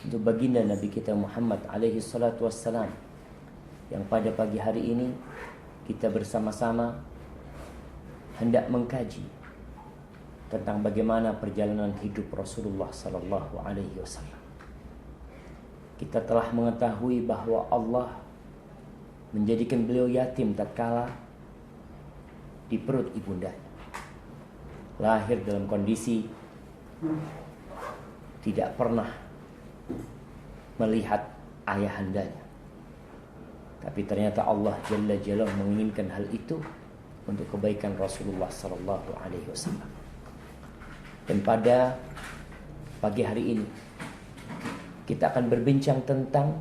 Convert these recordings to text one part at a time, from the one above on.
untuk baginda Nabi kita Muhammad alaihi salatu wassalam, yang pada pagi hari ini kita bersama-sama hendak mengkaji tentang bagaimana perjalanan hidup Rasulullah sallallahu alaihi wasallam. Kita telah mengetahui bahwa Allah menjadikan beliau yatim tatkala di perut ibundanya, lahir dalam kondisi tidak pernah melihat ayahandanya. Tapi ternyata Allah Jalla Jalaluhu menginginkan hal itu untuk kebaikan Rasulullah sallallahu alaihi wasallam. Dan pada pagi hari ini kita akan berbincang tentang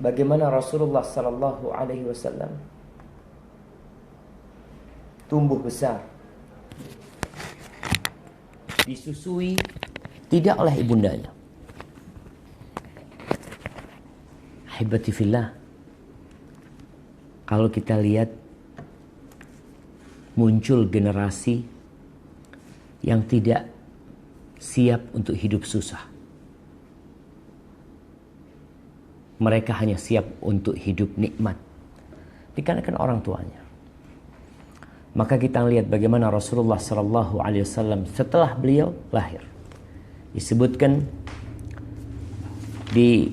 bagaimana Rasulullah sallallahu alaihi wasallam tumbuh besar, disusui tidak oleh ibundanya. Ahibati fillah, kalau kita lihat muncul generasi yang tidak siap untuk hidup susah. Mereka hanya siap untuk hidup nikmat dikarenakan orang tuanya. Maka kita lihat bagaimana Rasulullah sallallahu alaihi wasallam setelah beliau lahir. Disebutkan di,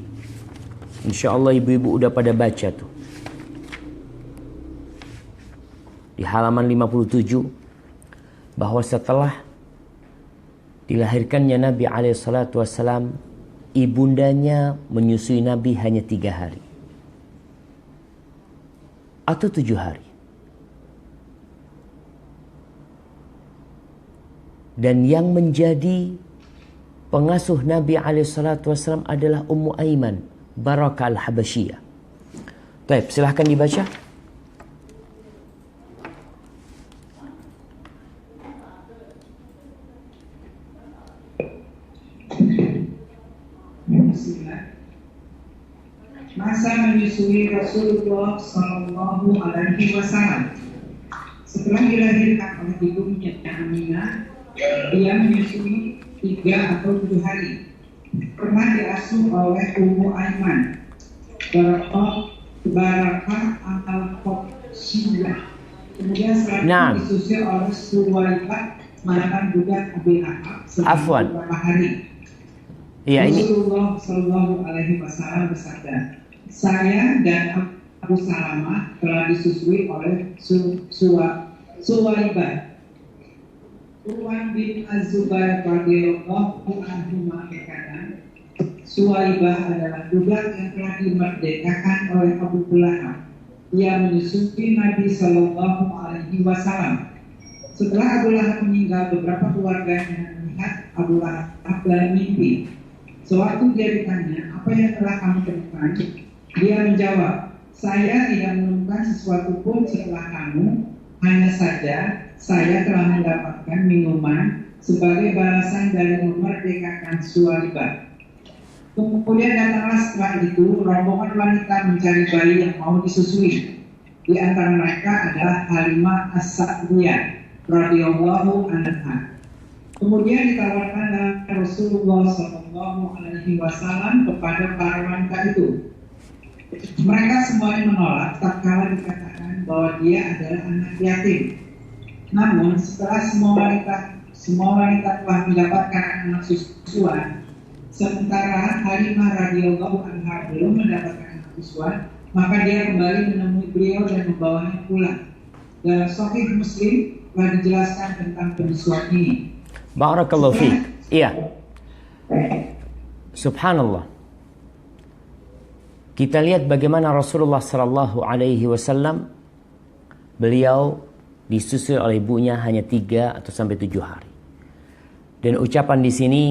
insyaallah ibu-ibu udah pada baca tuh, di halaman 57, bahwa setelah dilahirkannya Nabi alaihi salatu wassalam, ibundanya menyusui Nabi hanya 3 hari atau 7 hari. Dan yang menjadi pengasuh Nabi SAW adalah Ummu Aiman Barakah al-Habasyiyah. Baik, silahkan dibaca. Masa menyusui Rasulullah Sallallahu Alaihi Wasallam. Setelah dilahirkan oleh ibunya Aminah, dia menyusui 3 atau 7 hari. Pernah diasuh oleh Ummu Aiman Barakah al-Habasyiyah. Kemudian setelah disusui oleh Suwaibah mantan budak Abi Lahab selama beberapa hari. Ya, Rasulullah Sallallahu Alaihi Wasallam bersabda, saya dan Abu Salamah telah disusui oleh Suwaibah. Urwan bin Az-Zubair radhiyallahu anhu mengatakan, Suwaibah adalah budak yang telah dimerdekakan oleh Abu Lahab. Ia menyusui Nabi Sallallahu Alaihi Wasallam. Setelah Abu Lahab meninggal, beberapa keluarganya melihat Abu Lahab dalam mimpi. Sewaktu dia ditanya, apa yang telah kamu temukan? Dia menjawab, saya tidak menemukan sesuatu pun setelah kamu. Hanya saja saya telah mendapatkan minuman sebagai balasan dari memerdekakan Suwaibah. Kemudian datanglah setelah itu rombongan wanita mencari bayi yang mau disusui. Di antara mereka adalah Halimah As-Sa'diyah radhiyallahu anha. Kemudian ditawarkan Rasulullah Sallallahu Alaihi Wasallam kepada para wanita itu. Mereka semuanya menolak tatkala dikatakan bahwa dia adalah anak yatim. Namun setelah semua wanita telah mendapatkan anak susuan, sementara Halimah radhiyallahu anha belum mendapatkan anak susuan, maka dia kembali menemui beliau dan membawanya pulang. Dalam Sahih Muslim telah dijelaskan tentang penyusuan ini. Barakallahu fiik. Iya. Subhanallah. Kita lihat bagaimana Rasulullah sallallahu alaihi wasallam beliau disusui oleh ibunya hanya 3 atau sampai 7 hari. Dan ucapan di sini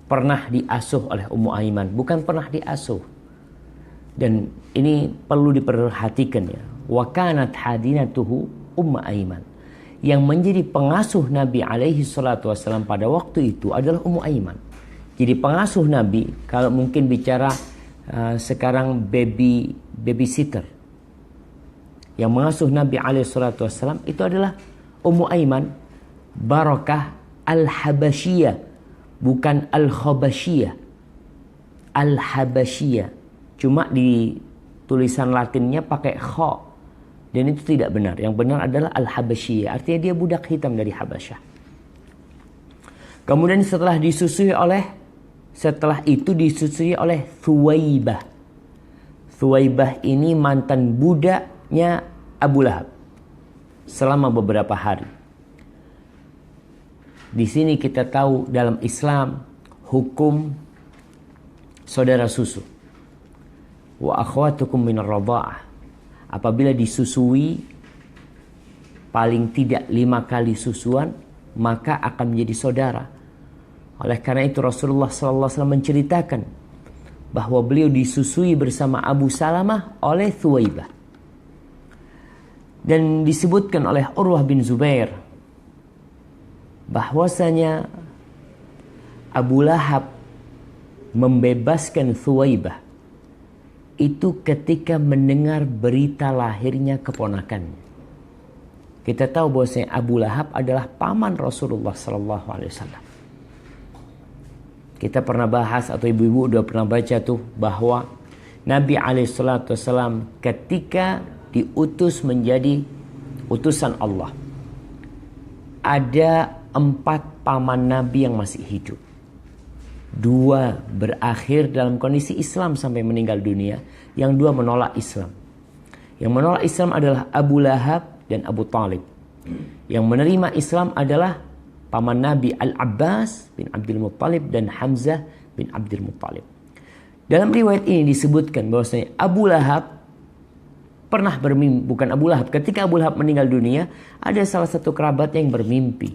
pernah diasuh oleh Ummu Aiman, bukan pernah diasuh. Dan ini perlu diperhatikan ya. Wa kanat hadinatuhu Ummu Aiman. Yang menjadi pengasuh Nabi alaihi salatu wasallam pada waktu itu adalah Ummu Aiman. Jadi pengasuh Nabi, kalau mungkin bicara sekarang babysitter, yang mengasuh Nabi alaihi salatu wasallam itu adalah Ummu Aiman Barakah Al-Habasyiyah, bukan Al-Khabasyiyah. Al-Habasyiyah. Cuma di tulisan Latinnya pakai kha. Dan itu tidak benar. Yang benar adalah Al-Habasyiyah. Artinya dia budak hitam dari Habasyah. Kemudian setelah itu disusui oleh Thuwaibah. Thuwaibah ini mantan budaknya Abu Lahab selama beberapa hari. Di sini kita tahu dalam Islam hukum saudara susu. Wa akhwatukum minar radha'ah. Apabila disusui paling tidak 5 kali susuan, maka akan menjadi saudara. Oleh karena itu Rasulullah SAW menceritakan bahwa beliau disusui bersama Abu Salamah oleh Thuwaibah. Dan disebutkan oleh Urwah bin Zubair bahwasanya Abu Lahab membebaskan Thuwaibah itu ketika mendengar berita lahirnya keponakannya. Kita tahu bahwasanya Abu Lahab adalah paman Rasulullah SAW. Kita pernah bahas atau ibu-ibu udah pernah baca tuh bahwa Nabi SAW ketika diutus menjadi utusan Allah, ada 4 paman Nabi yang masih hidup. 2 berakhir dalam kondisi Islam sampai meninggal dunia. Yang 2 menolak Islam. Yang menolak Islam adalah Abu Lahab dan Abu Talib. Yang menerima Islam adalah paman Nabi Al-Abbas bin Abdul Muttalib dan Hamzah bin Abdul Muttalib. Dalam riwayat ini disebutkan bahwasanya Abu Lahab pernah bermimpi, bukan Abu Lahab, ketika Abu Lahab meninggal dunia, ada salah satu kerabat yang bermimpi.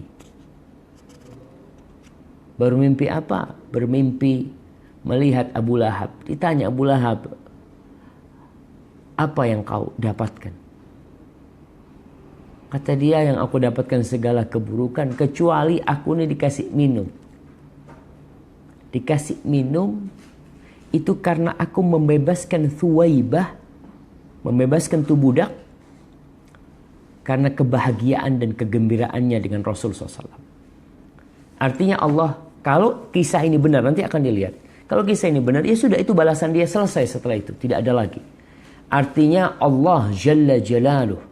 Bermimpi apa? Bermimpi melihat Abu Lahab. Ditanya Abu Lahab, apa yang kau dapatkan? Kata dia, yang aku dapatkan segala keburukan kecuali aku ini dikasih minum. Dikasih minum itu karena aku membebaskan Thuwaibah, membebaskan tuh budak karena kebahagiaan dan kegembiraannya dengan Rasulullah SAW. Artinya Allah, kalau kisah ini benar, nanti akan dilihat. Kalau kisah ini benar, ya sudah, itu balasan dia selesai setelah itu. Tidak ada lagi. Artinya Allah Jalla Jalaluh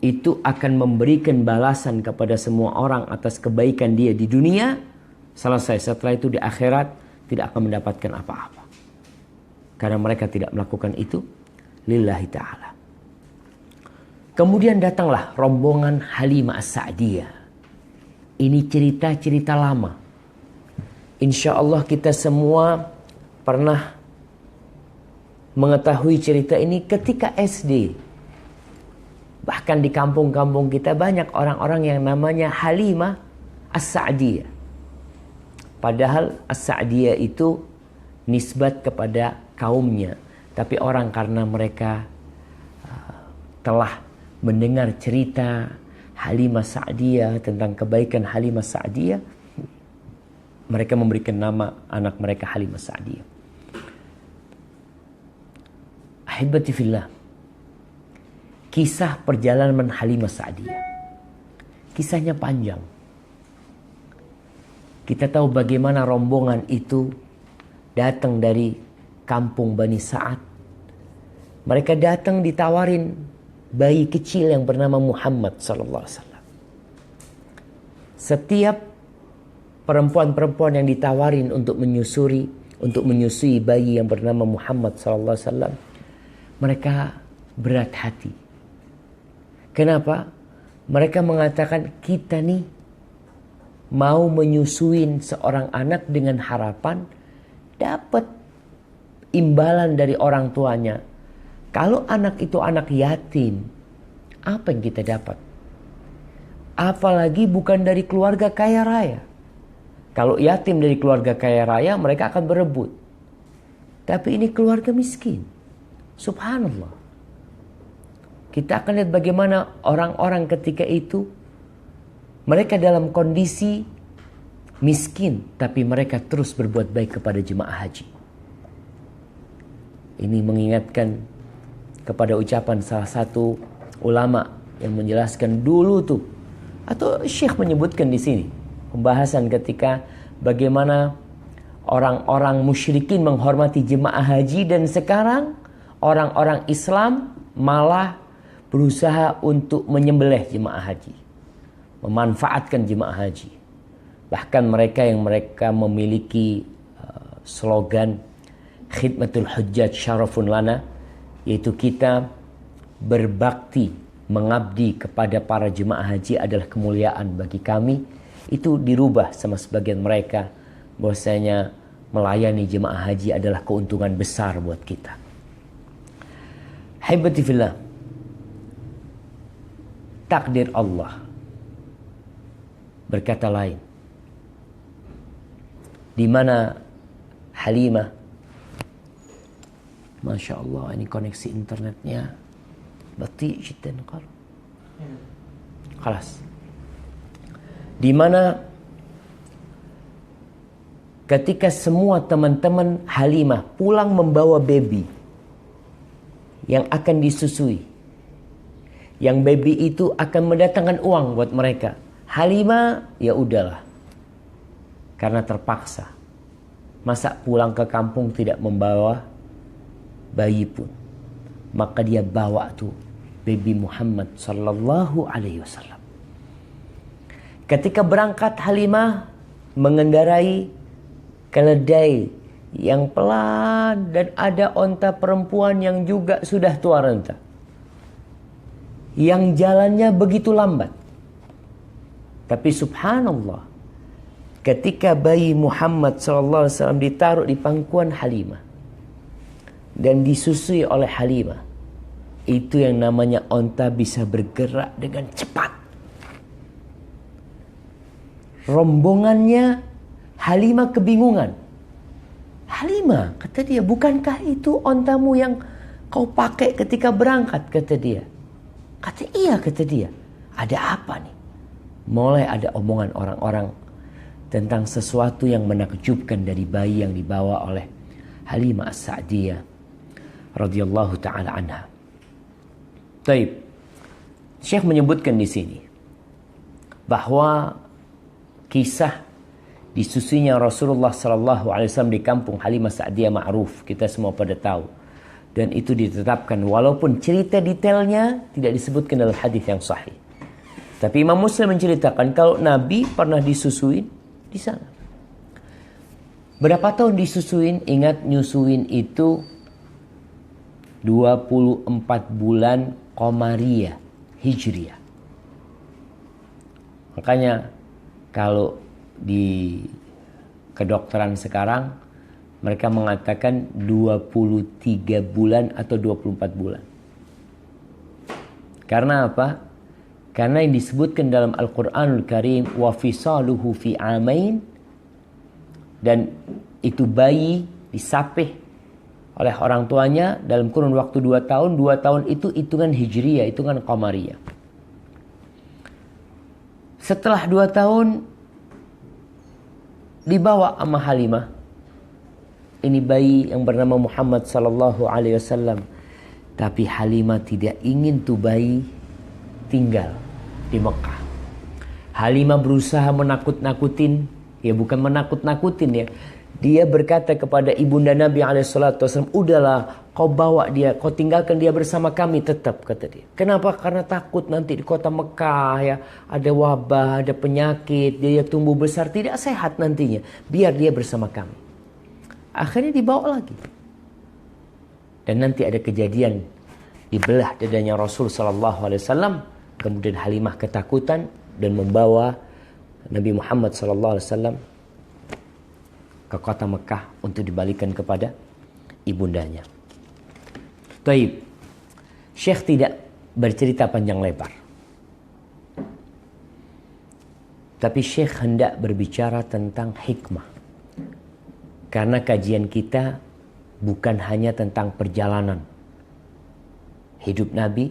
itu akan memberikan balasan kepada semua orang atas kebaikan dia di dunia. Selesai. Setelah itu di akhirat tidak akan mendapatkan apa-apa. Karena mereka tidak melakukan itu lillahi ta'ala. Kemudian datanglah rombongan Halimah As-Sa'diyah. Ini cerita-cerita lama. Insya Allah kita semua pernah mengetahui cerita ini ketika SD. Bahkan di kampung-kampung kita banyak orang-orang yang namanya Halimah As-Sa'diyah. Padahal As-Sa'diyah itu nisbat kepada kaumnya. Tapi orang karena mereka telah mendengar cerita Halimah Sa'diyah, tentang kebaikan Halimah Sa'diyah, mereka memberikan nama anak mereka Halimah Sa'diyah. Ahibati fillah, kisah perjalanan Halimah Sa'diyah, kisahnya panjang. Kita tahu bagaimana rombongan itu datang dari kampung Bani Sa'ad. Mereka datang ditawarin bayi kecil yang bernama Muhammad sallallahu alaihi wasallam. Setiap perempuan-perempuan yang ditawarin untuk menyusui bayi yang bernama Muhammad sallallahu alaihi wasallam, mereka berat hati. Kenapa? Mereka mengatakan, kita nih mau menyusuin seorang anak dengan harapan dapat imbalan dari orang tuanya. Kalau anak itu anak yatim, apa yang kita dapat? Apalagi bukan dari keluarga kaya raya. Kalau yatim dari keluarga kaya raya, mereka akan berebut. Tapi ini keluarga miskin. Subhanallah. Kita akan lihat bagaimana orang-orang ketika itu, mereka dalam kondisi miskin, tapi mereka terus berbuat baik kepada jemaah haji. Ini mengingatkan kepada ucapan salah satu ulama yang menjelaskan dulu tuh, atau syekh menyebutkan di sini, pembahasan ketika bagaimana orang-orang musyrikin menghormati jemaah haji, dan sekarang orang-orang Islam malah berusaha untuk menyembelih jemaah haji, memanfaatkan jemaah haji. Bahkan mereka memiliki slogan khidmatul hujjaj syarafun lana, yaitu kita berbakti, mengabdi kepada para jemaah haji adalah kemuliaan bagi kami. Itu dirubah sama sebagian mereka bahwasanya melayani jemaah haji adalah keuntungan besar buat kita. Haibati fillah, takdir Allah berkata lain, di mana Halimah, Masya Allah, ini koneksi internetnya bati jiddan khalas. Di mana ketika semua teman-teman Halimah pulang membawa baby yang akan disusui, yang baby itu akan mendatangkan uang buat mereka, Halimah ya udahlah, karena terpaksa. Masa pulang ke kampung tidak membawa bayi pun, maka dia bawa tuh baby Muhammad sallallahu alaihi wasallam. Ketika berangkat, Halimah mengendarai keledai yang pelan, dan ada onta perempuan yang juga sudah tua renta, yang jalannya begitu lambat. Tapi subhanallah, ketika bayi Muhammad SAW ditaruh di pangkuan Halimah dan disusui oleh Halimah, itu yang namanya onta bisa bergerak dengan cepat. Rombongannya Halimah kebingungan. Halimah, kata dia, bukankah itu ontamu yang kau pakai ketika berangkat? Kata dia. Kata iya, kata dia. Ada apa nih? Mulai ada omongan orang-orang tentang sesuatu yang menakjubkan dari bayi yang dibawa oleh Halimah As-Sa'diyah radhiyallahu taala anha. Taib. Syekh menyebutkan di sini bahwa kisah disusuinya Rasulullah sallallahu alaihi wasallam di kampung Halimah Sa'diyah ma'ruf, kita semua pada tahu. Dan itu ditetapkan walaupun cerita detailnya tidak disebutkan dalam hadis yang sahih. Tapi Imam Muslim menceritakan kalau Nabi pernah disusuin di sana. Berapa tahun disusuin? Ingat, nyusuin itu 24 bulan Qamariyah Hijriyah. Makanya kalau di kedokteran sekarang mereka mengatakan 23 bulan atau 24 bulan. Karena apa? Karena yang disebutkan dalam Al-Quranul Karim, wa fisaluhu fi amain, dan itu bayi disapih oleh orang tuanya dalam kurun waktu 2 tahun. 2 tahun itu hitungan Hijriyah, hitungan Qamariyah. Setelah 2 tahun dibawa sama Halimah. Ini bayi yang bernama Muhammad sallallahu alaihi wasallam. Tapi Halimah tidak ingin tuh bayi tinggal di Mekah. Halimah berusaha menakut-nakutin, ya bukan menakut-nakutin ya. Dia berkata kepada ibunda Nabi SAW, udahlah kau bawa dia, kau tinggalkan dia bersama kami tetap, kata dia. Kenapa? Karena takut nanti di kota Mekah ya ada wabah, ada penyakit, dia tumbuh besar tidak sehat nantinya. Biar dia bersama kami. Akhirnya dibawa lagi. Dan nanti ada kejadian dibelah dadanya Rasul SAW. Kemudian Halimah ketakutan dan membawa Nabi Muhammad SAW ke kota Mekah untuk dibalikan kepada ibundanya. Taib. Syekh tidak bercerita panjang lebar. Tapi Syekh hendak berbicara tentang hikmah. Karena kajian kita bukan hanya tentang perjalanan hidup Nabi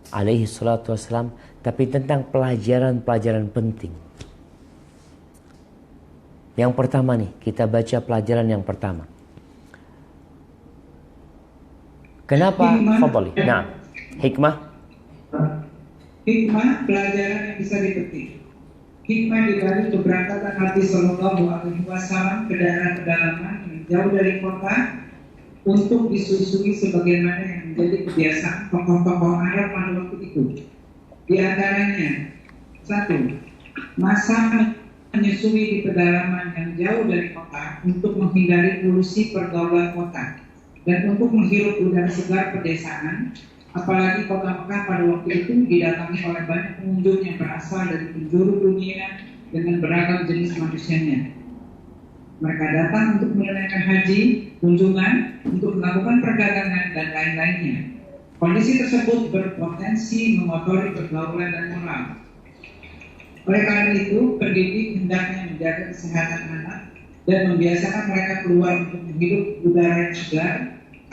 alaihi salatu wassalam, tapi tentang pelajaran-pelajaran penting. Yang pertama nih, kita baca pelajaran yang pertama. Kenapa? Fadhali. Hikmah pelajaran yang bisa dipetik. hikmah dibalik keberangkatan Nabi Shallallahu Alaihi Wasallam ke daerah pedalaman yang jauh dari kota untuk disusui sebagaimana yang menjadi kebiasaan tokoh-tokoh Arab pada waktu itu. Di antaranya, satu, masa menyusui di pedalaman yang jauh dari kota untuk menghindari polusi pergaulan kota dan untuk menghirup udara segar pedesaan. Apalagi kota Mekah pada waktu itu didatangi oleh banyak pengunjung yang berasal dari penjuru dunia dengan beragam jenis manusianya. Mereka datang untuk menunaikan haji, kunjungan, untuk melakukan perdagangan dan lain-lainnya. Kondisi tersebut berpotensi mengotori pergaulan dan moral. Oleh karena itu, pendidik hendaknya menjaga kesehatan anak dan membiasakan mereka keluar untuk menghirup udara yang segar,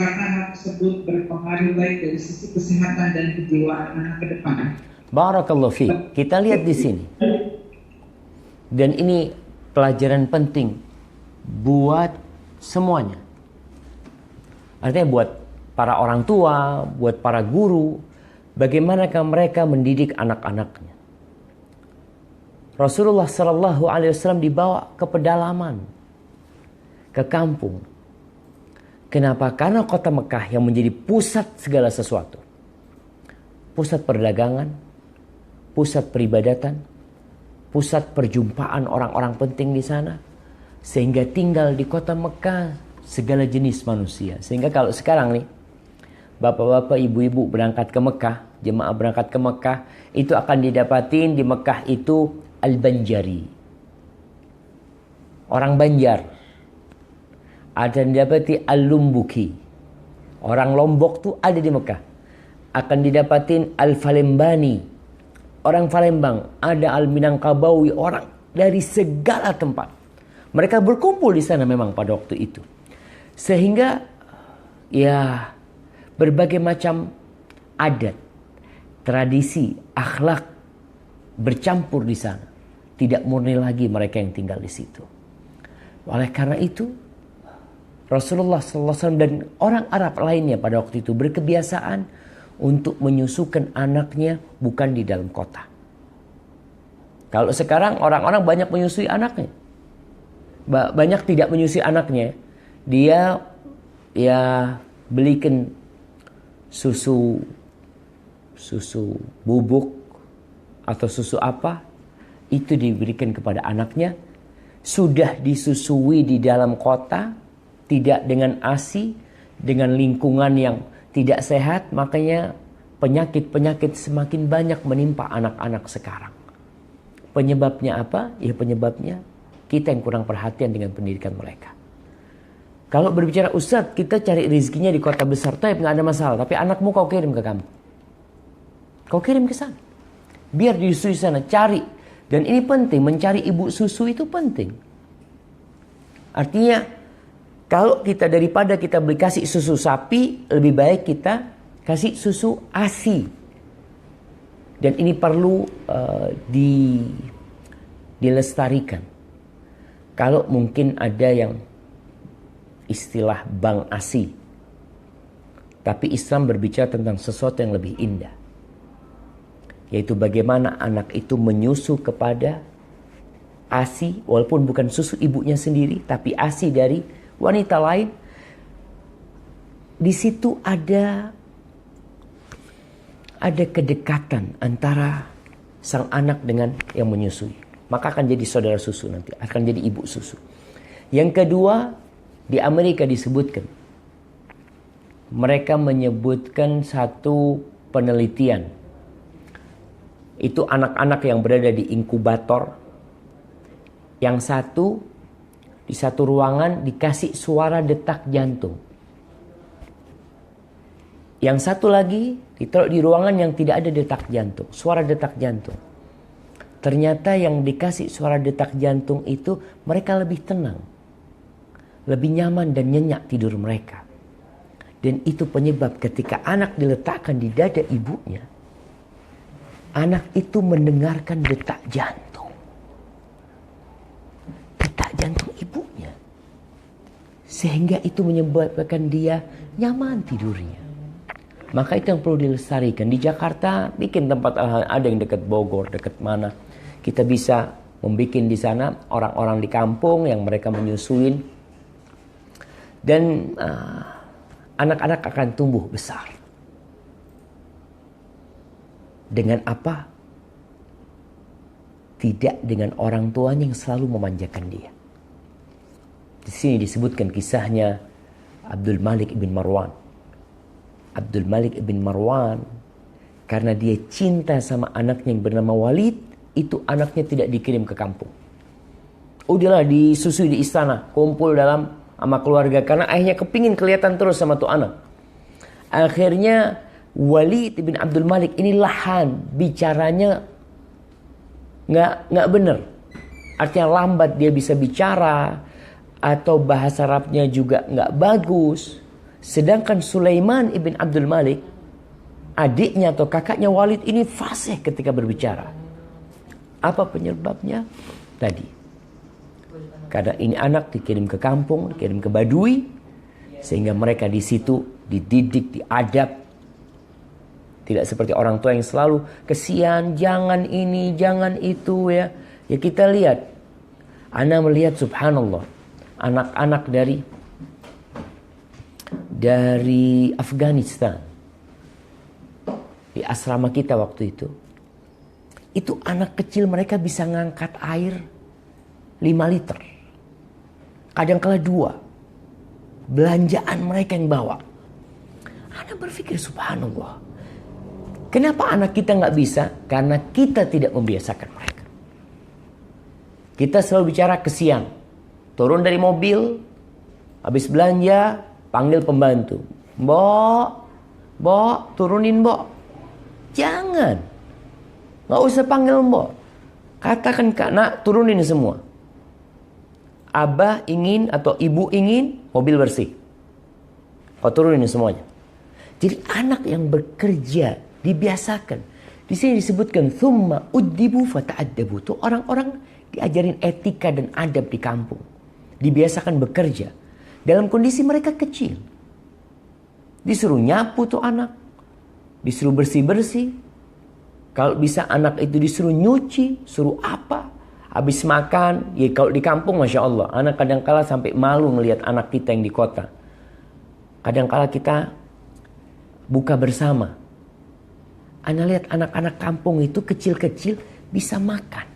karena hal tersebut berpengaruh baik dari sisi kesehatan dan kejiwaan anak ke depan. Barakallahu fiik. Kita lihat di sini. Dan ini pelajaran penting buat semuanya. Artinya buat para orang tua, buat para guru, bagaimanakah mereka mendidik anak-anaknya. Rasulullah Shallallahu Alaihi Wasallam dibawa ke pedalaman, ke kampung. Kenapa? Karena kota Mekah yang menjadi pusat segala sesuatu. Pusat perdagangan, pusat peribadatan, pusat perjumpaan orang-orang penting di sana. Sehingga tinggal di kota Mekah segala jenis manusia. Sehingga kalau sekarang nih, bapak-bapak, ibu-ibu berangkat ke Mekah, jemaah berangkat ke Mekah, itu akan didapatin di Mekah itu Al-Banjari. Orang Banjar. Ada yang didapati Al-Lumbuki. Orang Lombok tuh ada di Mekah. Akan didapatin Al-Falembani. Orang Palembang. Ada Al-Minangkabawi. Orang dari segala tempat. Mereka berkumpul di sana memang pada waktu itu. Sehingga ya berbagai macam adat, tradisi, akhlak bercampur di sana. Tidak murni lagi mereka yang tinggal di situ. Oleh karena itu, Rasulullah SAW dan orang Arab lainnya pada waktu itu berkebiasaan untuk menyusukan anaknya bukan di dalam kota. Kalau sekarang orang-orang banyak menyusui anaknya. Banyak tidak menyusui anaknya. Dia ya belikan susu bubuk atau susu apa, itu diberikan kepada anaknya. Sudah disusui di dalam kota, tidak dengan ASI, dengan lingkungan yang tidak sehat, makanya penyakit-penyakit semakin banyak menimpa anak-anak sekarang. Penyebabnya apa? Ya penyebabnya kita yang kurang perhatian dengan pendidikan mereka. Kalau berbicara Ustadz, kita cari rezekinya di kota besar, tapi nggak ada masalah. Tapi anakmu kau kirim ke kampung. Kau kirim ke sana. Biar disusui sana, cari. Dan ini penting, mencari ibu susu itu penting. Artinya, kalau kita daripada kita beli kasih susu sapi, lebih baik kita kasih susu ASI. Dan ini perlu dilestarikan. Kalau mungkin ada yang istilah bank ASI. Tapi Islam berbicara tentang sesuatu yang lebih indah. Yaitu bagaimana anak itu menyusu kepada ASI, walaupun bukan susu ibunya sendiri, tapi ASI dari wanita lain. Di situ ada kedekatan antara sang anak dengan yang menyusui. Maka akan jadi saudara susu nanti, akan jadi ibu susu. Yang kedua, di Amerika disebutkan. Mereka menyebutkan satu penelitian. Itu anak-anak yang berada di inkubator. Yang satu, di satu ruangan dikasih suara detak jantung. Yang satu lagi ditaruh di ruangan yang tidak ada detak jantung, suara detak jantung. Ternyata yang dikasih suara detak jantung itu mereka lebih tenang, lebih nyaman dan nyenyak tidur mereka. Dan itu penyebab ketika anak diletakkan di dada ibunya, anak itu mendengarkan detak jantung. Detak jantung ibunya. Sehingga itu menyebabkan dia nyaman tidurnya. Maka itu yang perlu dilestarikan. Di Jakarta bikin tempat, ada yang dekat Bogor, dekat mana. Kita bisa membuat di sana orang-orang di kampung yang mereka menyusuin. Dan anak-anak akan tumbuh besar. Dengan apa? Tidak dengan orang tuanya yang selalu memanjakan dia. Di sini disebutkan kisahnya Abdul Malik ibn Marwan. Abdul Malik ibn Marwan, karena dia cinta sama anaknya yang bernama Walid, itu anaknya tidak dikirim ke kampung. Udahlah disusui di istana, kumpul dalam sama keluarga, karena ayahnya kepingin kelihatan terus sama tuh anak. Akhirnya Walid bin Abdul Malik ini lahan, bicaranya nggak benar. Artinya lambat dia bisa bicara, atau bahasa Arabnya juga nggak bagus. Sedangkan Sulaiman ibn Abdul Malik, adiknya atau kakaknya Walid ini fasih ketika berbicara. Apa penyebabnya? Tadi, karena ini anak dikirim ke kampung, dikirim ke Badui, sehingga mereka di situ dididik, diadab. Tidak seperti orang tua yang selalu kesian, jangan ini, jangan itu ya. Ya kita lihat, ana melihat subhanallah, anak-anak dari Afghanistan di asrama kita waktu itu anak kecil mereka bisa ngangkat air 5 liter, kadang-kala 2, belanjaan mereka yang bawa. Ana berpikir subhanallah, kenapa anak kita nggak bisa? Karena kita tidak membiasakan mereka. Kita selalu bicara kesian, turun dari mobil, habis belanja, panggil pembantu. Mbok, turunin mbok. Jangan. Nggak usah panggil mbok. Katakan kak nak, turunin semua. Abah ingin atau ibu ingin mobil bersih. Kau turunin semuanya. Jadi anak yang bekerja dibiasakan. Di sini disebutkan thumma uddibu fata'addabu. Itu orang-orang diajarin etika dan adab di kampung. Dibiasakan bekerja dalam kondisi mereka kecil. Disuruh nyapu tuh anak, disuruh bersih-bersih. Kalau bisa anak itu disuruh nyuci, suruh apa. Habis makan, ya kalau di kampung Masya Allah, anak kadang-kala sampai malu ngelihat anak kita yang di kota. Kadang-kala kita buka bersama. Anda lihat anak-anak kampung itu kecil-kecil bisa makan.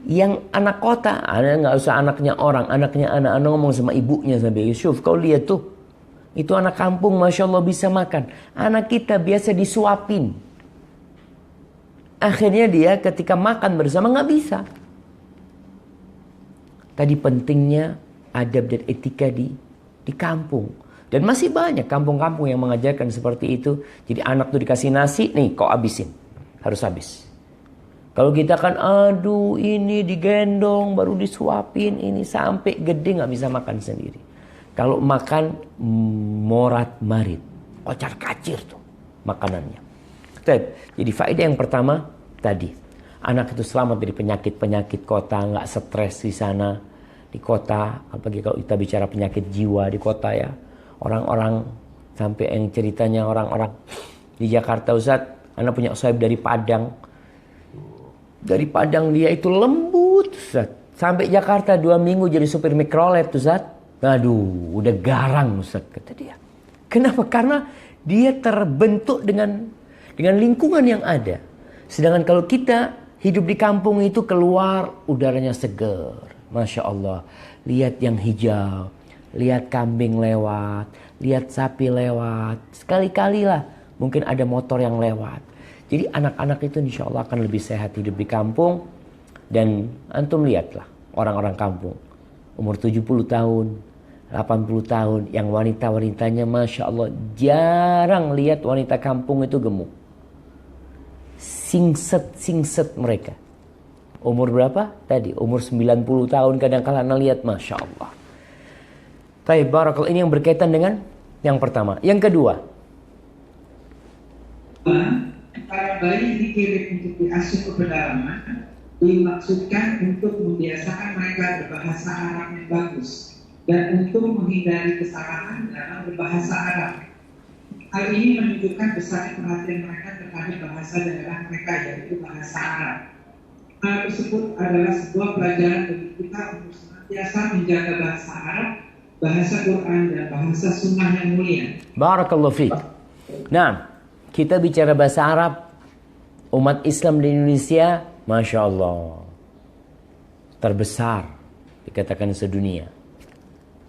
Yang anak kota, Anda nggak usah anaknya orang, anaknya anak ngomong sama ibunya sampai Yusuf, kau lihat tuh, itu anak kampung Masya Allah bisa makan. Anak kita biasa disuapin. Akhirnya dia ketika makan bersama nggak bisa. Tadi pentingnya adab dan etika di kampung. Dan masih banyak kampung-kampung yang mengajarkan seperti itu. Jadi anak tuh dikasih nasi, nih kau habisin. Harus habis. Kalau kita kan aduh ini digendong baru disuapin ini sampai gede nggak bisa makan sendiri. Kalau makan morat marit, kocar kacir tuh makanannya. Jadi faedah yang pertama tadi, anak itu selamat dari penyakit-penyakit kota, nggak stres di sana di kota. Apalagi kalau kita bicara penyakit jiwa di kota ya, orang-orang sampai yang ceritanya orang-orang di Jakarta Ustaz, anak punya sahib dari Padang. Dari Padang dia itu lembut Ustaz. Sampai Jakarta 2 minggu jadi supir mikrolet Ustaz. Aduh udah garang Ustaz kata dia. Kenapa? Karena dia terbentuk dengan lingkungan yang ada. Sedangkan kalau kita hidup di kampung itu keluar udaranya segar. Masya Allah. Lihat yang hijau. Lihat kambing lewat. Lihat sapi lewat. Sekali-kali lah mungkin ada motor yang lewat. Jadi anak-anak itu insya Allah akan lebih sehat hidup di kampung. Dan antum lihatlah orang-orang kampung. Umur 70 tahun, 80 tahun. Yang wanita-wanitanya Masya Allah jarang lihat wanita kampung itu gemuk. Singset mereka. Umur berapa? Tadi umur 90 tahun kadang-kala anda lihat Masya Allah. Baik, barakallah, ini yang berkaitan dengan yang pertama. Yang kedua. Para bayi dikirim untuk diasuh ke pedalaman dimaksudkan untuk membiasakan mereka berbahasa Arab yang bagus dan untuk menghindari kesalahan dalam berbahasa Arab. Hal ini menunjukkan besar perhatian mereka terhadap bahasa daerah mereka, yaitu bahasa Arab. Hal tersebut adalah sebuah pelajaran bagi kita untuk senantiasa menjaga bahasa Arab, bahasa Quran, dan bahasa Sunnah yang mulia. Barakallahu fiik. Nah, kita bicara bahasa Arab, umat Islam di Indonesia, Masya Allah, terbesar, dikatakan sedunia.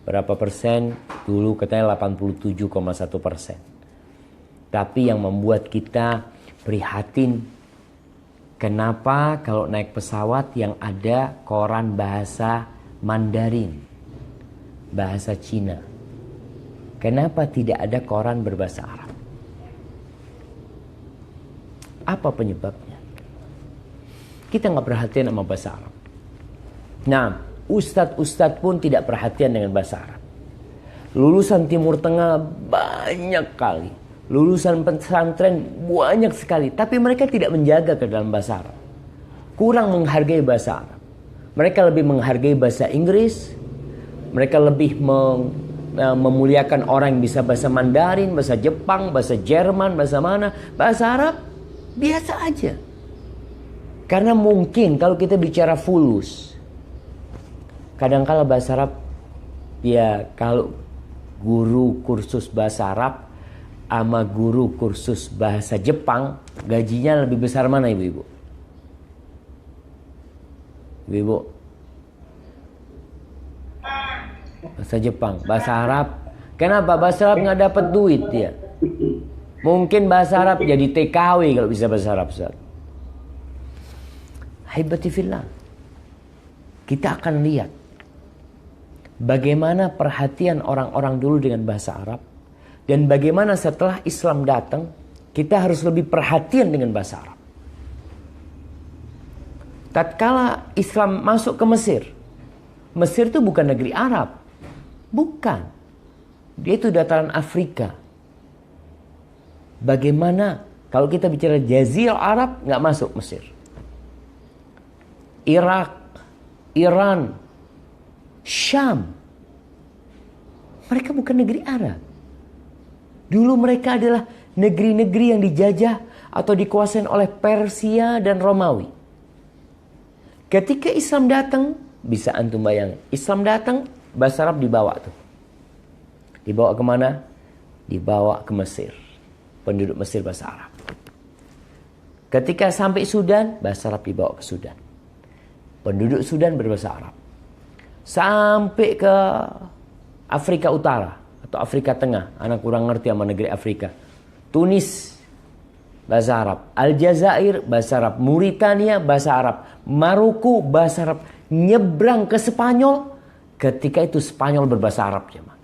Berapa persen? Dulu katanya 87,1%. Tapi yang membuat kita prihatin, kenapa kalau naik pesawat yang ada koran bahasa Mandarin, bahasa Cina? Kenapa tidak ada koran berbahasa Arab? Apa penyebabnya? Kita nggak perhatian sama bahasa Arab. Nah, ustadz-ustadz pun tidak perhatian dengan bahasa Arab. Lulusan Timur Tengah banyak kali. Lulusan pesantren banyak sekali. Tapi mereka tidak menjaga ke dalam bahasa Arab. Kurang menghargai bahasa Arab. Mereka lebih menghargai bahasa Inggris. Mereka lebih memuliakan orang yang bisa bahasa Mandarin, bahasa Jepang, bahasa Jerman, bahasa mana. Bahasa Arab biasa aja. Karena mungkin kalau kita bicara fulus, kadang-kala bahasa Arab, ya kalau guru kursus bahasa Arab sama guru kursus bahasa Jepang, gajinya lebih besar mana ibu-ibu? Ibu-ibu? Bahasa Jepang, bahasa Arab. Kenapa? Bahasa Arab nggak dapat duit dia. Mungkin bahasa Arab jadi TKW kalau bisa bahasa Arab. Haibati fillah. Kita akan lihat bagaimana perhatian orang-orang dulu dengan bahasa Arab. Dan bagaimana setelah Islam datang, kita harus lebih perhatian dengan bahasa Arab. Tatkala Islam masuk ke Mesir, Mesir itu bukan negeri Arab. Bukan. Dia itu dataran Afrika. Bagaimana kalau kita bicara Jazirah Arab, nggak masuk Mesir. Irak, Iran, Syam. Mereka bukan negeri Arab. Dulu mereka adalah negeri-negeri yang dijajah atau dikuasai oleh Persia dan Romawi. Ketika Islam datang, bisa antum bayang, Islam datang, bahasa Arab dibawa tuh. Dibawa kemana? Dibawa ke Mesir. Penduduk Mesir bahasa Arab. Ketika sampai Sudan, bahasa Arab dibawa ke Sudan. Penduduk Sudan berbahasa Arab. Sampai ke Afrika Utara atau Afrika Tengah, anak kurang ngerti sama negeri Afrika. Tunis, bahasa Arab. Aljazair, bahasa Arab. Mauritania, bahasa Arab. Maroko, bahasa Arab. Nyebrang ke Spanyol, ketika itu Spanyol berbahasa Arab, jemaah.